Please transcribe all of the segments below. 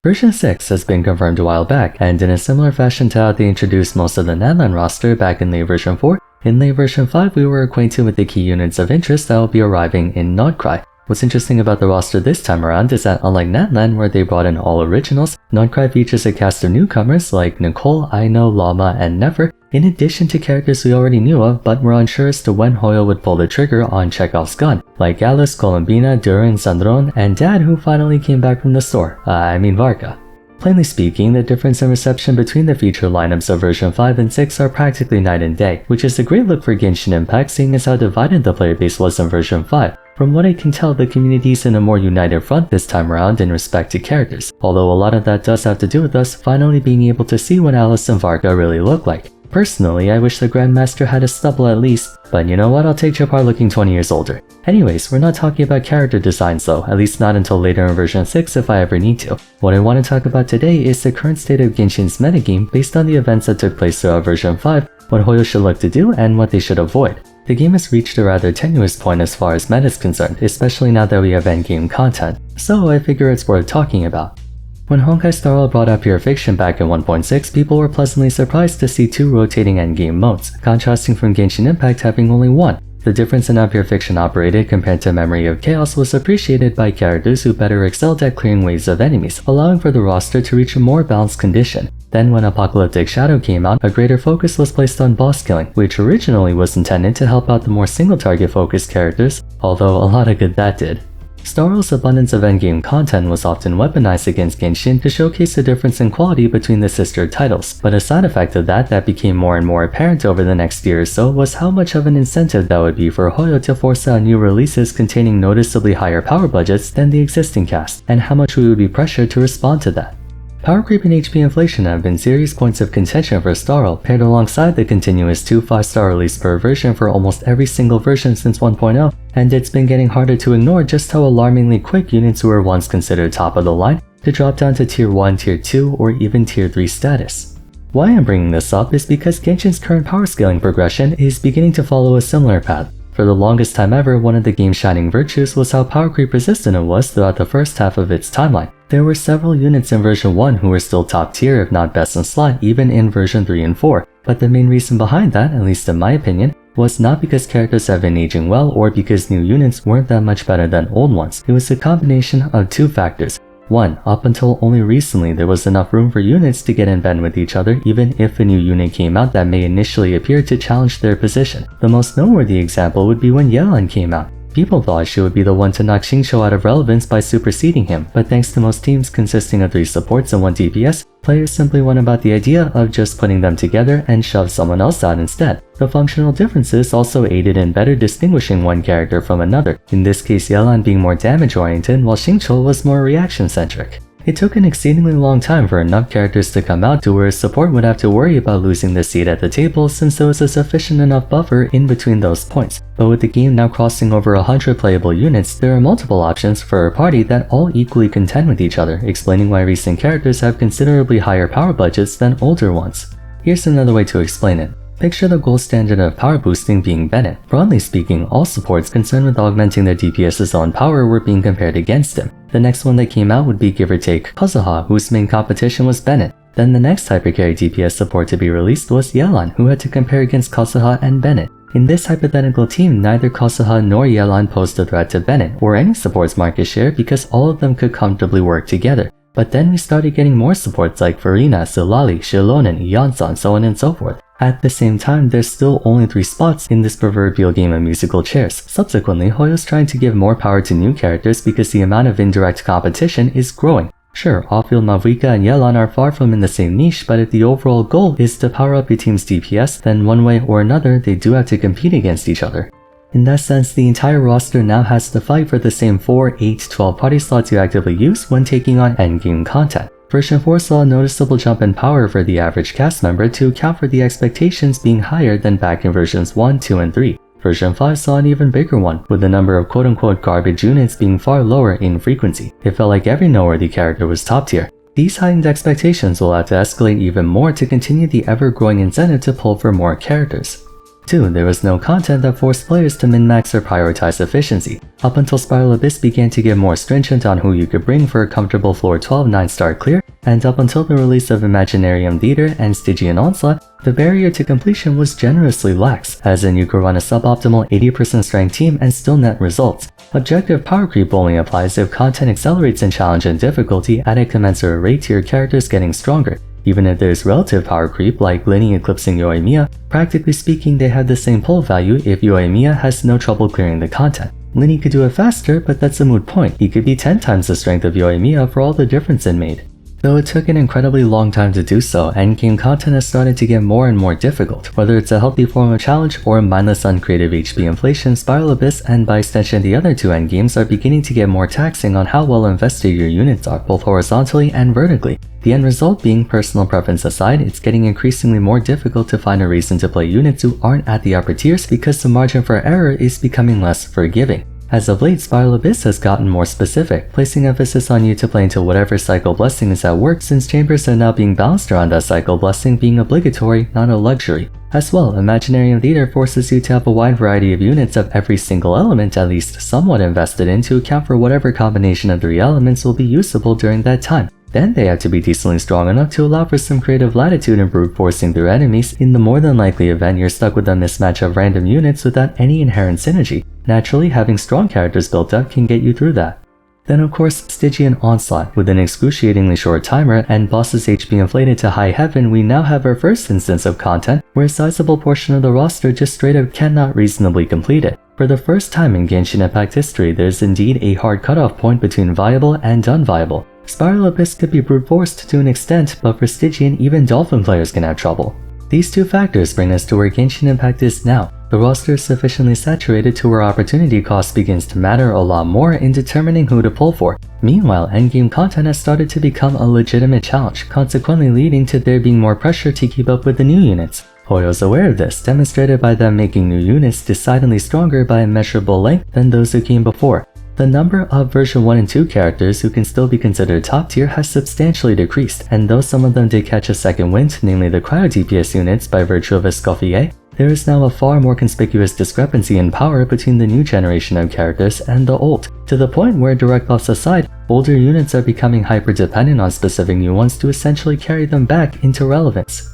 Version 6 has been confirmed a while back, and in a similar fashion to how they introduced most of the Nadland roster back in late version 4, in late version 5 we were acquainted with the key units of interest that will be arriving in Nod-Krai. What's interesting about the roster this time around is that unlike Nadland where they brought in all originals, Nod-Krai features a cast of newcomers like Nicole, Aino, Llama, and Never, in addition to characters we already knew of but were unsure as to when Hoyo would pull the trigger on Chekhov's gun, like Alice, Colombina, Durin, Sandron, and Dad who finally came back from the store, Varka. Plainly speaking, the difference in reception between the feature lineups of version 5 and 6 are practically night and day, which is a great look for Genshin Impact seeing as how divided the player base was in version 5. From what I can tell, the community is in a more united front this time around in respect to characters, although a lot of that does have to do with us finally being able to see what Alice and Varka really look like. Personally, I wish the Grandmaster had a stubble at least, but you know what, I'll take Japar looking 20 years older. Anyways, we're not talking about character designs though, at least not until later in version 6 if I ever need to. What I want to talk about today is the current state of Genshin's metagame based on the events that took place throughout version 5, what Hoyo should look to do, and what they should avoid. The game has reached a rather tenuous point as far as meta is concerned, especially now that we have endgame content, so I figure it's worth talking about. When Honkai Star Rail brought out Pure Fiction back in 1.6, people were pleasantly surprised to see 2 rotating endgame modes, contrasting from Genshin Impact having only 1. The difference in how Pure Fiction operated compared to Memory of Chaos was appreciated by characters who better excelled at clearing waves of enemies, allowing for the roster to reach a more balanced condition. Then when Apocalyptic Shadow came out, a greater focus was placed on boss killing, which originally was intended to help out the more single-target focused characters, although a lot of good that did. Star Rail's abundance of endgame content was often weaponized against Genshin to showcase the difference in quality between the sister titles, but a side effect of that became more and more apparent over the next year or so was how much of an incentive that would be for Hoyo to force out new releases containing noticeably higher power budgets than the existing cast, and how much we would be pressured to respond to that. Power creep and HP inflation have been serious points of contention for Star Rail, paired alongside the continuous 2 5-star release per version for almost every single version since 1.0, and it's been getting harder to ignore just how alarmingly quick units who were once considered top of the line to drop down to tier 1, tier 2, or even tier 3 status. Why I'm bringing this up is because Genshin's current power scaling progression is beginning to follow a similar path. For the longest time ever, one of the game's shining virtues was how power creep resistant it was throughout the first half of its timeline. There were several units in version 1 who were still top tier if not best in slot even in version 3 and 4, but the main reason behind that, at least in my opinion, was not because characters have been aging well or because new units weren't that much better than old ones. It was a combination of 2 factors. 1. Up until only recently there was enough room for units to get in bed with each other even if a new unit came out that may initially appear to challenge their position. The most noteworthy example would be when Yelan came out. People thought she would be the one to knock Xingqiu out of relevance by superseding him, but thanks to most teams consisting of 3 supports and 1 DPS, players simply went about the idea of just putting them together and shoved someone else out instead. The functional differences also aided in better distinguishing one character from another, in this case Yelan being more damage oriented while Xingqiu was more reaction centric. It took an exceedingly long time for enough characters to come out to where support would have to worry about losing the seat at the table since there was a sufficient enough buffer in between those points. But with the game now crossing over 100 playable units, there are multiple options for a party that all equally contend with each other, explaining why recent characters have considerably higher power budgets than older ones. Here's another way to explain it. Picture the gold standard of power boosting being Bennett. Broadly speaking, all supports concerned with augmenting their DPS's own power were being compared against him. The next one that came out would be give or take Kazuha, whose main competition was Bennett. Then the next hypercarry DPS support to be released was Yelan, who had to compare against Kazuha and Bennett. In this hypothetical team, neither Kazuha nor Yelan posed a threat to Bennett or any support's market share because all of them could comfortably work together. But then we started getting more supports like Farina, Silali, Shilonen, Iansan, so on and so forth. At the same time, there's still only 3 spots in this proverbial game of musical chairs. Subsequently, Hoyo's trying to give more power to new characters because the amount of indirect competition is growing. Sure, off-field Mavuika and Yelan are far from in the same niche, but if the overall goal is to power up your team's DPS, then one way or another they do have to compete against each other. In that sense, the entire roster now has to fight for the same 4, 8, 12 party slots you actively use when taking on endgame content. Version 4 saw a noticeable jump in power for the average cast member to account for the expectations being higher than back in versions 1, 2, and 3. Version 5 saw an even bigger one, with the number of quote-unquote garbage units being far lower in frequency. It felt like every noteworthy character was top tier. These heightened expectations will have to escalate even more to continue the ever-growing incentive to pull for more characters. 2. There was no content that forced players to min-max or prioritize efficiency. Up until Spiral Abyss began to get more stringent on who you could bring for a comfortable floor 12 9-star clear, and up until the release of Imaginarium Theater and Stygian Onslaught, the barrier to completion was generously lax, as in you could run a suboptimal 80% strength team and still net results. Objective power creep only applies if content accelerates in challenge and difficulty at a commensurate rate to your characters getting stronger. Even if there's relative power creep like Linny eclipsing Yoimiya, practically speaking they have the same pull value if Yoimiya has no trouble clearing the content. Linny could do it faster, but that's a moot point. He could be 10 times the strength of Yoimiya for all the difference it made. Though it took an incredibly long time to do so, endgame content has started to get more and more difficult. Whether it's a healthy form of challenge or mindless uncreative HP inflation, Spiral Abyss and by extension the other two endgames are beginning to get more taxing on how well invested your units are, both horizontally and vertically. The end result being, personal preference aside, it's getting increasingly more difficult to find a reason to play units who aren't at the upper tiers because the margin for error is becoming less forgiving. As of late, Spiral Abyss has gotten more specific, placing emphasis on you to play into whatever cycle blessing is at work, since chambers are now being balanced around that cycle blessing being obligatory, not a luxury. As well, Imaginarium Theater forces you to have a wide variety of units of every single element at least somewhat invested in to account for whatever combination of 3 elements will be usable during that time. Then they have to be decently strong enough to allow for some creative latitude in brute forcing through enemies in the more than likely event you're stuck with a mismatch of random units without any inherent synergy. Naturally, having strong characters built up can get you through that. Then of course, Stygian Onslaught. With an excruciatingly short timer and bosses HP inflated to high heaven, we now have our first instance of content where a sizable portion of the roster just straight up cannot reasonably complete it. For the first time in Genshin Impact history, there's indeed a hard cutoff point between viable and unviable. Spiral Abyss could be brute forced to an extent, but for Stygian, even Dolphin players can have trouble. These two factors bring us to where Genshin Impact is now. The roster is sufficiently saturated to where opportunity cost begins to matter a lot more in determining who to pull for. Meanwhile, endgame content has started to become a legitimate challenge, consequently leading to there being more pressure to keep up with the new units. Hoyo's aware of this, demonstrated by them making new units decidedly stronger by a measurable length than those who came before. The number of version 1 and 2 characters who can still be considered top tier has substantially decreased, and though some of them did catch a second wind, namely the cryo DPS units by virtue of Escoffier, there is now a far more conspicuous discrepancy in power between the new generation of characters and the old, to the point where, direct buffs aside, older units are becoming hyper-dependent on specific new ones to essentially carry them back into relevance.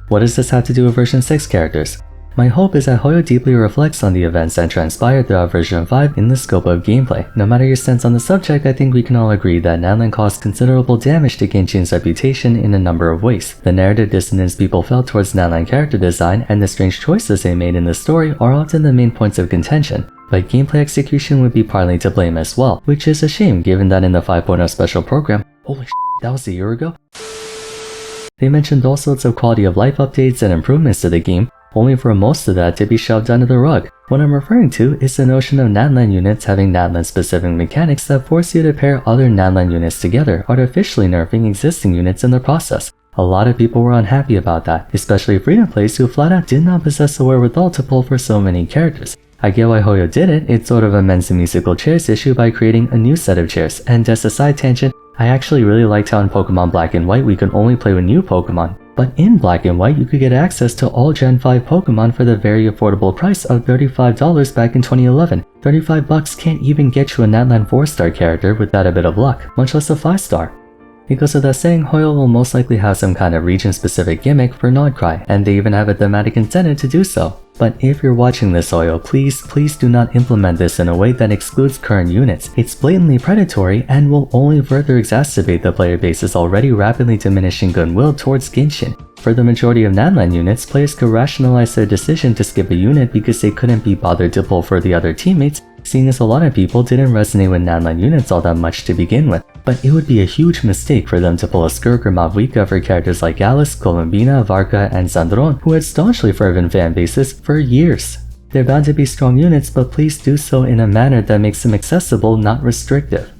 What does this have to do with version 6 characters? My hope is that Hoyo deeply reflects on the events that transpired throughout version 5 in the scope of gameplay. No matter your stance on the subject, I think we can all agree that Nanlan caused considerable damage to Genshin's reputation in a number of ways. The narrative dissonance people felt towards Nanlan character design and the strange choices they made in the story are often the main points of contention. But gameplay execution would be partly to blame as well, which is a shame given that in the 5.0 special program, holy shit, that was a year ago, they mentioned all sorts of quality of life updates and improvements to the game, only for most of that to be shoved under the rug. What I'm referring to is the notion of Nanlan units having Nanlan specific mechanics that force you to pair other Nanlan units together, artificially nerfing existing units in the process. A lot of people were unhappy about that, especially free-to-plays who flat out did not possess the wherewithal to pull for so many characters. I get why Hoyo did it, it sort of amends the musical chairs issue by creating a new set of chairs, and as a side tangent, I actually really liked how in Pokemon Black and White we could only play with new Pokemon. But in Black and White, you could get access to all Gen 5 Pokemon for the very affordable price of $35 back in 2011. $35 can't even get you a Natlan 4-star character without a bit of luck, much less a 5-star. Because of that saying, Hoyo will most likely have some kind of region-specific gimmick for Nod-Krai, and they even have a thematic incentive to do so. But if you're watching this, Hoyo, please do not implement this in a way that excludes current units. It's blatantly predatory and will only further exacerbate the player base's already rapidly diminishing goodwill towards Genshin. For the majority of Nanlan units, players could rationalize their decision to skip a unit because they couldn't be bothered to pull for the other teammates, seeing as a lot of people didn't resonate with Nanlan units all that much to begin with. But it would be a huge mistake for them to pull a Skirk or Mavwika for characters like Alice, Columbina, Varka, and Zandron, who had staunchly fervent fan bases for years. They're bound to be strong units, but please do so in a manner that makes them accessible, not restrictive.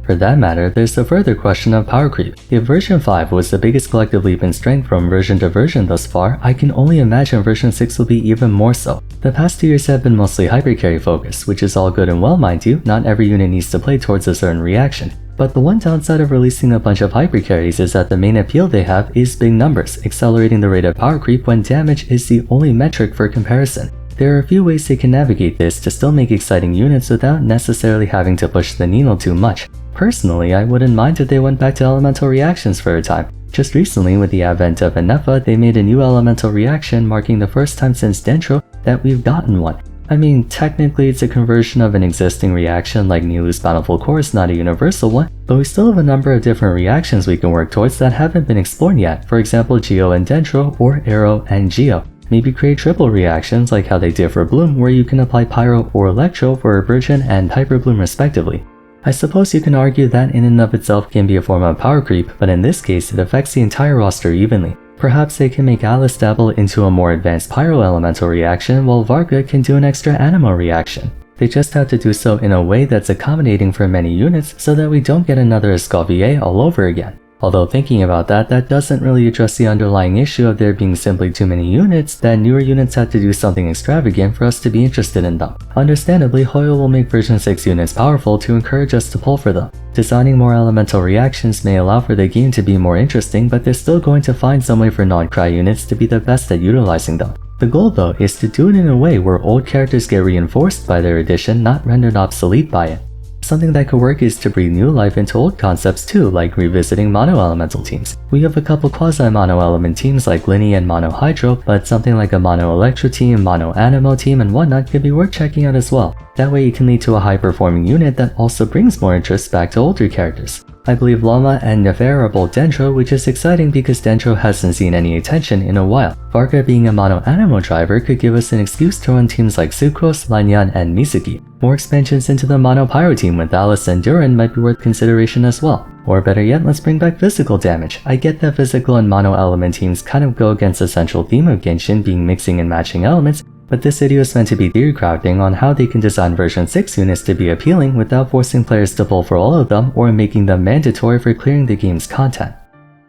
For that matter, there's the further question of power creep. If version 5 was the biggest collective leap in strength from version to version thus far, I can only imagine version 6 will be even more so. The past 2 years have been mostly hypercarry focused, which is all good and well, mind you. Not every unit needs to play towards a certain reaction. But the one downside of releasing a bunch of hypercarries is that the main appeal they have is big numbers, accelerating the rate of power creep when damage is the only metric for comparison. There are a few ways they can navigate this to still make exciting units without necessarily having to push the needle too much. Personally, I wouldn't mind if they went back to elemental reactions for a time. Just recently, with the advent of Anefa, they made a new elemental reaction, marking the first time since Dendro that we've gotten one. I mean, technically it's a conversion of an existing reaction like Nilu's Bountiful Course, not a universal one, but we still have a number of different reactions we can work towards that haven't been explored yet, for example Geo and Dendro, or Arrow and Geo. Maybe create triple reactions like how they did for Bloom, where you can apply Pyro or Electro for Virgin and Hyper Bloom respectively. I suppose you can argue that in and of itself can be a form of power creep, but in this case it affects the entire roster evenly. Perhaps they can make Alice dabble into a more advanced Pyro Elemental reaction while Varga can do an extra Animo reaction. They just have to do so in a way that's accommodating for many units so that we don't get another Escoffier all over again. Although thinking about that doesn't really address the underlying issue of there being simply too many units, that newer units have to do something extravagant for us to be interested in them. Understandably, Hoyo will make version 6 units powerful to encourage us to pull for them. Designing more elemental reactions may allow for the game to be more interesting, but they're still going to find some way for Nod-Krai units to be the best at utilizing them. The goal though is to do it in a way where old characters get reinforced by their addition, not rendered obsolete by it. Something that could work is to breathe new life into old concepts too, like revisiting mono-elemental teams. We have a couple quasi-mono-element teams like Linny and Mono-Hydro, but something like a Mono-Electro team, Mono-Animo team, and whatnot could be worth checking out as well. That way it can lead to a high-performing unit that also brings more interest back to older characters. I believe Loma and Nefer are both Dendro, which is exciting because Dendro hasn't seen any attention in a while. Varga being a Mono-Animo driver could give us an excuse to run teams like Sucrose, Lanyan, and Mizuki. More expansions into the Mono-Pyro team with Alice and Duran might be worth consideration as well. Or better yet, let's bring back physical damage. I get that physical and mono-element teams kind of go against the central theme of Genshin being mixing and matching elements, but this video is meant to be theory crafting on how they can design version 6 units to be appealing without forcing players to pull for all of them or making them mandatory for clearing the game's content.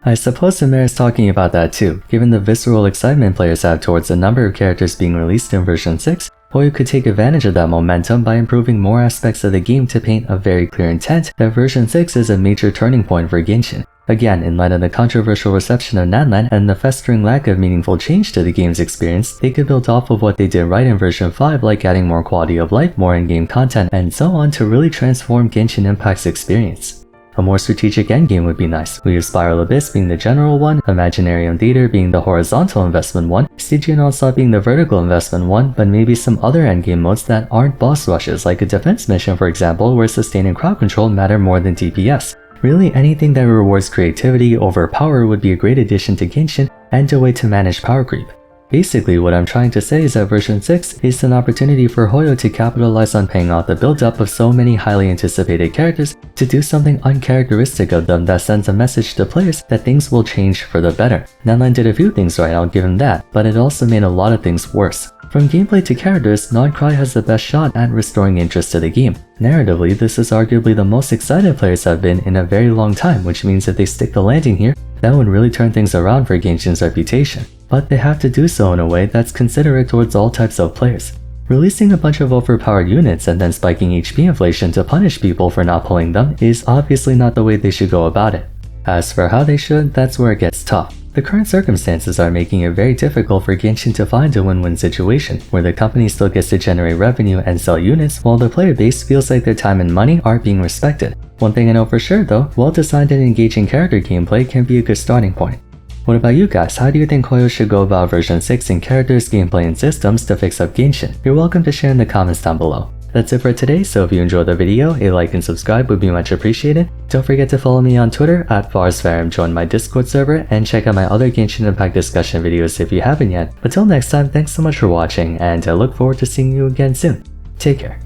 I suppose it merits talking about that too, given the visceral excitement players have towards the number of characters being released in version 6, Hoyo could take advantage of that momentum by improving more aspects of the game to paint a very clear intent that version 6 is a major turning point for Genshin. Again, in light of the controversial reception of Nanlan and the festering lack of meaningful change to the game's experience, they could build off of what they did right in version 5, like adding more quality of life, more in-game content, and so on to really transform Genshin Impact's experience. A more strategic endgame would be nice. We have Spiral Abyss being the general one, Imaginarium Theater being the horizontal investment one, Stygian Onslaught being the vertical investment one, but maybe some other endgame modes that aren't boss rushes, like a defense mission for example, where sustain and crowd control matter more than DPS. Really, anything that rewards creativity over power would be a great addition to Genshin and a way to manage power creep. Basically, what I'm trying to say is that version 6 is an opportunity for Hoyo to capitalize on paying off the build-up of so many highly anticipated characters to do something uncharacteristic of them that sends a message to players that things will change for the better. Nanlan did a few things right, I'll give him that, but it also made a lot of things worse. From gameplay to characters, Nod-Krai has the best shot at restoring interest to the game. Narratively, this is arguably the most excited players have been in a very long time, which means if they stick the landing here, that would really turn things around for Genshin's reputation. But they have to do so in a way that's considerate towards all types of players. Releasing a bunch of overpowered units and then spiking HP inflation to punish people for not pulling them is obviously not the way they should go about it. As for how they should, that's where it gets tough. The current circumstances are making it very difficult for Genshin to find a win-win situation, where the company still gets to generate revenue and sell units, while the player base feels like their time and money aren't being respected. One thing I know for sure though, well-designed and engaging character gameplay can be a good starting point. What about you guys? How do you think Hoyo should go about version 6 in characters, gameplay, and systems to fix up Genshin? You're welcome to share in the comments down below. That's it for today, so if you enjoyed the video, a like and subscribe would be much appreciated. Don't forget to follow me on Twitter @FarsFarum, join my Discord server, and check out my other Genshin Impact discussion videos if you haven't yet. But till next time, thanks so much for watching, and I look forward to seeing you again soon. Take care.